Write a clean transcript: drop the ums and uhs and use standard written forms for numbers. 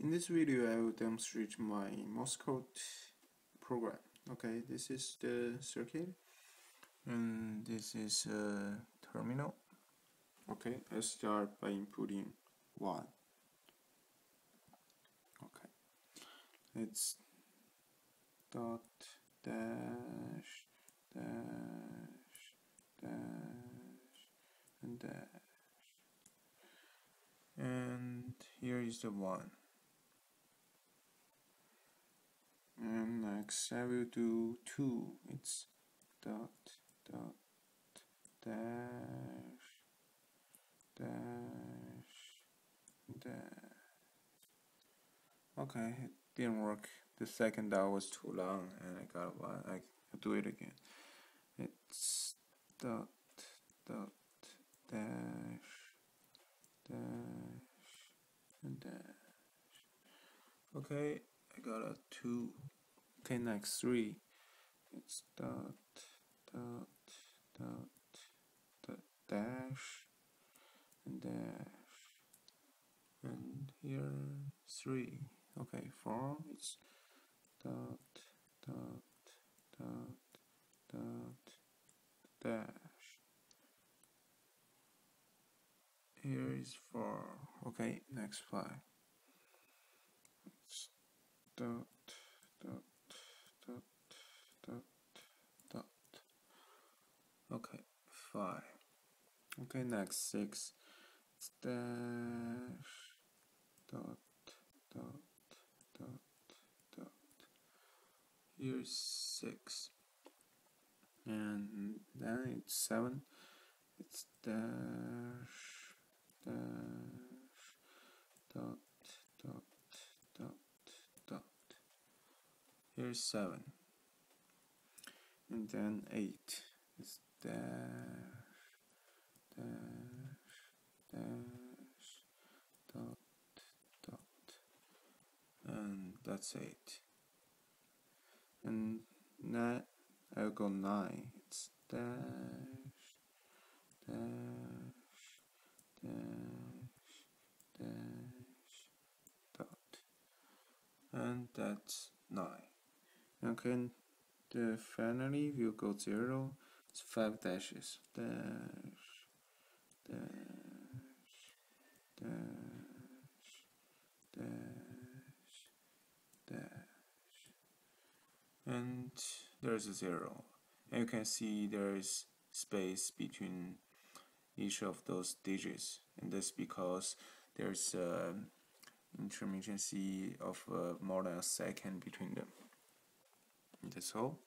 In this video, I will demonstrate my Morse code program. Okay, this is the circuit, and this is a terminal. Okay, I start by inputting 1. Okay, it's dot dash dash dash and dash, and here is the 1. And next I will do 2. It's dot dot dash dash dash. Okay, it didn't work. The second dot was too long and I got a 1. I do it again. It's dot dot dash dash and dash. Okay, I got a 2. Okay, next 3. It's dot dot dot dot dash and dash, and here 3. Okay, 4. It's dot dot dot dot dash. Here is 4. Okay, next 5. It's dot dot dot dot dot. Okay, 5. Okay, next 6. It's dash dot dot dot dot. Here's 6. And then it's 7. It's dash dash dot dot dot dot. Here's 7. And then 8. It's dash dash dash dot dot, and that's 8. And now I'll go 9. It's dash dash dash dash dot, and that's 9. Okay, finally we'll go 0. It's 5 dashes. Dash dash dash dash dash, and there's a 0. And you can see there is space between each of those digits, and that's because there's intermittency of more than a second between them. That's all.